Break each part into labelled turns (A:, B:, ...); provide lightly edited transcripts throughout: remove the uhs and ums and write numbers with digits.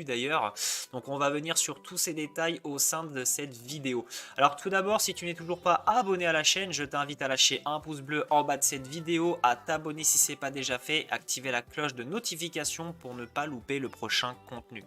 A: d'ailleurs. Donc on va venir sur tous ces détails au sein de cette vidéo. Alors tout d'abord, si tu n'es toujours pas abonné à la chaîne, je t'invite à lâcher un pouce bleu en bas de cette vidéo, à t'abonner si ce n'est pas déjà fait, activer la cloche de notification pour ne pas louper le prochain contenu.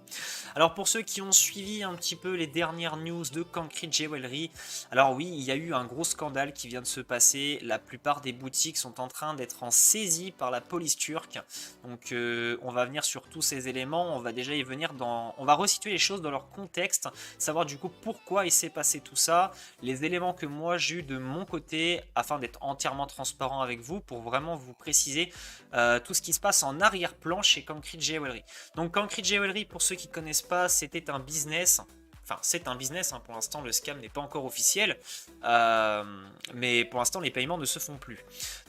A: Alors pour ceux qui ont suivi un petit peu les dernières news de Concrete Jewelry, alors oui, il y a eu un gros scandale qui vient de se passer. La plupart des boutiques sont en train d'être en saisie par la police turque. Donc on va venir sur tous ces éléments, on va déjà y venir on va resituer les choses dans leur contexte, savoir du coup pourquoi il s'est passé tout ça, les éléments que moi j'ai eu de mon côté, afin d'être entièrement transparent avec vous, pour vraiment vous préciser tout ce qui se passe en arrière-plan chez Concrete Jewelry. Donc Concrete Jewelry, pour ceux qui ne connaissent pas, c'était un business. Enfin, c'est un business, hein. Pour l'instant le scam n'est pas encore officiel, mais pour l'instant les paiements ne se font plus.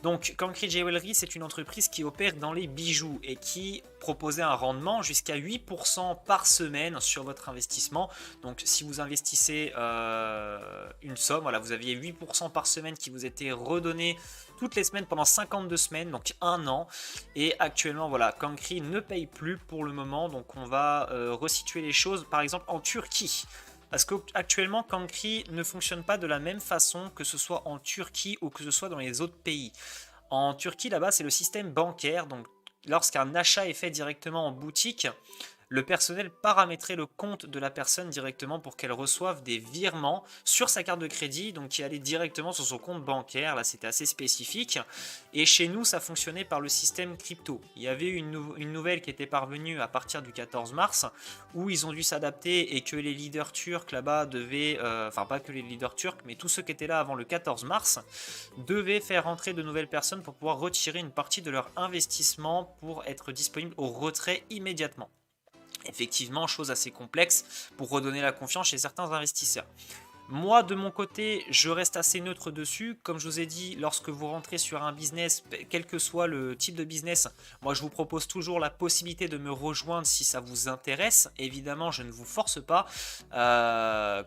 A: Donc Concrete Jewelry, c'est une entreprise qui opère dans les bijoux et qui proposait un rendement jusqu'à 8% par semaine sur votre investissement. Donc si vous investissez une somme, voilà, vous aviez 8% par semaine qui vous était redonné toutes les semaines pendant 52 semaines, donc un an. Et actuellement, voilà, Concrete ne paye plus pour le moment, donc on va resituer les choses, par exemple en Turquie. Parce qu'actuellement, Concrete ne fonctionne pas de la même façon, que ce soit en Turquie ou que ce soit dans les autres pays. En Turquie, là-bas, c'est le système bancaire, donc lorsqu'un achat est fait directement en boutique, le personnel paramétrait le compte de la personne directement pour qu'elle reçoive des virements sur sa carte de crédit, donc qui allaient directement sur son compte bancaire. Là, c'était assez spécifique. Et chez nous, ça fonctionnait par le système crypto. Il y avait une nouvelle qui était parvenue à partir du 14 mars, où ils ont dû s'adapter et que les leaders turcs là-bas devaient, enfin pas que les leaders turcs, mais tous ceux qui étaient là avant le 14 mars, devaient faire rentrer de nouvelles personnes pour pouvoir retirer une partie de leur investissement pour être disponible au retrait immédiatement. Effectivement, chose assez complexe pour redonner la confiance chez certains investisseurs. Moi, de mon côté, je reste assez neutre dessus. Comme je vous ai dit, lorsque vous rentrez sur un business, quel que soit le type de business, moi, je vous propose toujours la possibilité de me rejoindre si ça vous intéresse. Évidemment, je ne vous force pas.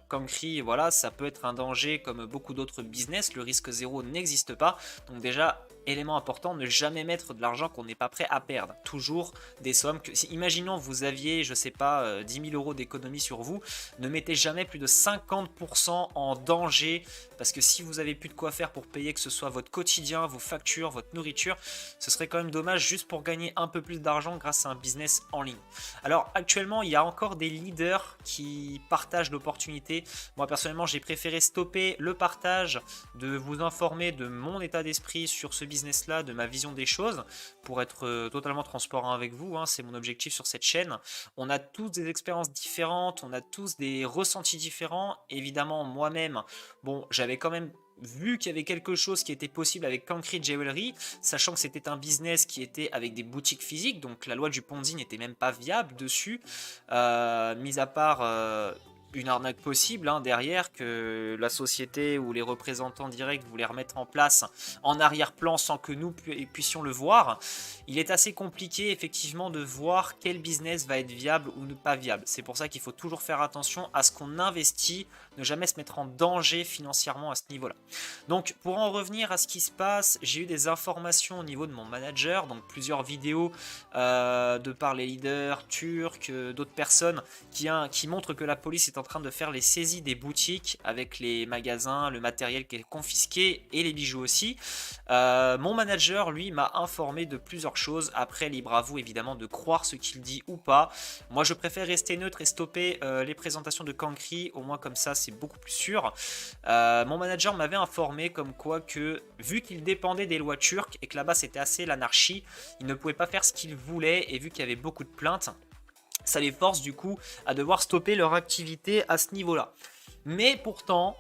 A: Concrete, voilà, ça peut être un danger comme beaucoup d'autres business. Le risque zéro n'existe pas. Donc déjà, élément important, ne jamais mettre de l'argent qu'on n'est pas prêt à perdre. Toujours des sommes que, imaginons vous aviez, je sais pas, 10 000 euros d'économie sur vous, ne mettez jamais plus de 50% en danger, parce que si vous avez plus de quoi faire pour payer, que ce soit votre quotidien, vos factures, votre nourriture, ce serait quand même dommage juste pour gagner un peu plus d'argent grâce à un business en ligne. Alors actuellement, il y a encore des leaders qui partagent l'opportunité. Moi personnellement, j'ai préféré stopper le partage, de vous informer de mon état d'esprit sur ce business là, de ma vision des choses, pour être totalement transparent avec vous, hein, c'est mon objectif sur cette chaîne. On a tous des expériences différentes, on a tous des ressentis différents. Évidemment, moi-même, bon, j'avais quand même vu qu'il y avait quelque chose qui était possible avec Concrete Jewelry, sachant que c'était un business qui était avec des boutiques physiques, donc la loi du Ponzi n'était même pas viable dessus, mis à part une arnaque possible, hein, derrière, que la société ou les représentants directs voulaient remettre en place en arrière-plan sans que nous puissions le voir. Il est assez compliqué effectivement de voir quel business va être viable ou ne pas viable. C'est pour ça qu'il faut toujours faire attention à ce qu'on investit, ne jamais se mettre en danger financièrement à ce niveau-là. Donc pour en revenir à ce qui se passe, j'ai eu des informations au niveau de mon manager, donc plusieurs vidéos de par les leaders turcs, d'autres personnes qui montrent que la police est en train de faire les saisies des boutiques avec les magasins, le matériel qui est confisqué et les bijoux aussi. Mon manager, lui, m'a informé de plusieurs choses. Après, libre à vous évidemment de croire ce qu'il dit ou pas. Moi, je préfère rester neutre et stopper les présentations de Concrete. Au moins comme ça, c'est beaucoup plus sûr. Mon manager m'avait informé comme quoi que, vu qu'il dépendait des lois turques et que là-bas c'était assez l'anarchie, il ne pouvait pas faire ce qu'il voulait, et vu qu'il y avait beaucoup de plaintes, ça les force du coup à devoir stopper leur activité à ce niveau-là. Mais pourtant,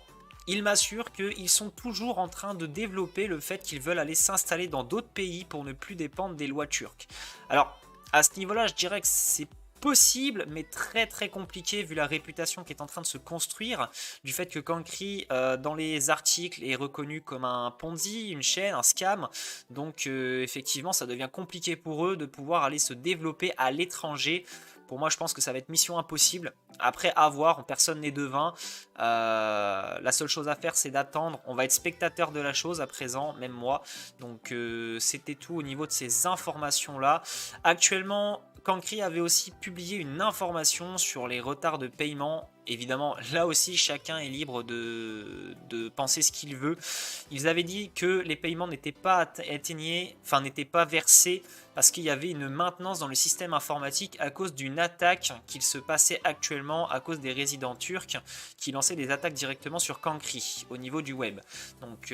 A: il m'assure qu'ils sont toujours en train de développer le fait qu'ils veulent aller s'installer dans d'autres pays pour ne plus dépendre des lois turques. Alors, à ce niveau-là, je dirais que c'est possible, mais très très compliqué vu la réputation qui est en train de se construire, du fait que Concrete dans les articles est reconnu comme un Ponzi, une chaîne, un scam, donc effectivement ça devient compliqué pour eux de pouvoir aller se développer à l'étranger. Pour moi, je pense que ça va être mission impossible. Après, à voir, personne n'est devin. La seule chose à faire, c'est d'attendre. On va être spectateur de la chose à présent, même moi. Donc, c'était tout au niveau de ces informations-là. Actuellement, Cancri avait aussi publié une information sur les retards de paiement. Évidemment, là aussi, chacun est libre de penser ce qu'il veut. Ils avaient dit que les paiements n'étaient pas atteignés, enfin n'étaient pas versés parce qu'il y avait une maintenance dans le système informatique à cause d'une attaque qu'il se passait actuellement à cause des résidents turcs qui lançaient des attaques directement sur Cancri au niveau du web. Donc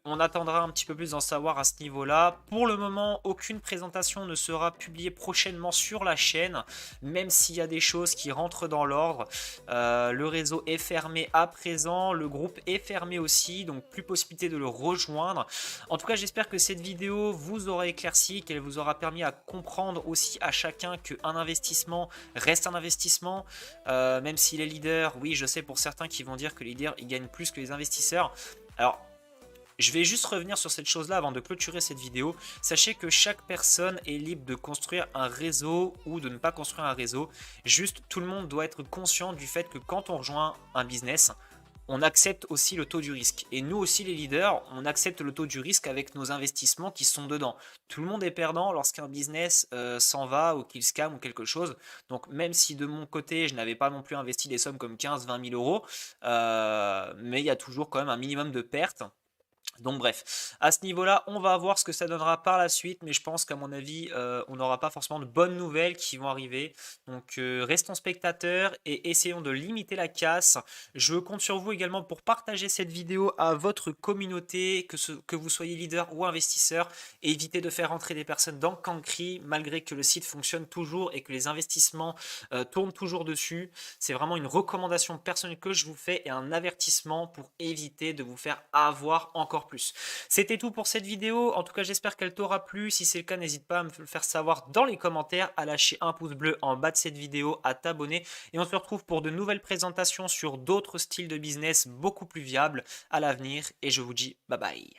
A: on attendra un petit peu plus d'en savoir à ce niveau-là. Pour le moment, aucune présentation ne sera publiée prochainement sur la chaîne, même s'il y a des choses qui rentrent dans l'ordre. Le réseau est fermé à présent, le groupe est fermé aussi, donc plus possibilité de le rejoindre. En tout cas, j'espère que cette vidéo vous aura éclairci, qu'elle vous aura permis à comprendre aussi à chacun qu'un investissement reste un investissement, même si les leaders, oui, je sais pour certains qui vont dire que les leaders ils gagnent plus que les investisseurs. Alors, je vais juste revenir sur cette chose-là avant de clôturer cette vidéo. Sachez que chaque personne est libre de construire un réseau ou de ne pas construire un réseau. Juste, tout le monde doit être conscient du fait que quand on rejoint un business, on accepte aussi le taux du risque. Et nous aussi, les leaders, on accepte le taux du risque avec nos investissements qui sont dedans. Tout le monde est perdant lorsqu'un business s'en va ou qu'il scam ou quelque chose. Donc même si de mon côté, je n'avais pas non plus investi des sommes comme 15-20 000 euros, mais il y a toujours quand même un minimum de pertes. Donc bref, à ce niveau-là, on va voir ce que ça donnera par la suite, mais je pense qu'à mon avis, on n'aura pas forcément de bonnes nouvelles qui vont arriver. Donc restons spectateurs et essayons de limiter la casse. Je compte sur vous également pour partager cette vidéo à votre communauté, que vous soyez leader ou investisseur. Et évitez de faire rentrer des personnes dans Cancri, malgré que le site fonctionne toujours et que les investissements tournent toujours dessus. C'est vraiment une recommandation personnelle que je vous fais et un avertissement pour éviter de vous faire avoir encore plus. C'était tout pour cette vidéo. En tout cas, j'espère qu'elle t'aura plu. Si c'est le cas, n'hésite pas à me le faire savoir dans les commentaires, à lâcher un pouce bleu en bas de cette vidéo, à t'abonner. Et on se retrouve pour de nouvelles présentations sur d'autres styles de business beaucoup plus viables à l'avenir. Et je vous dis bye bye.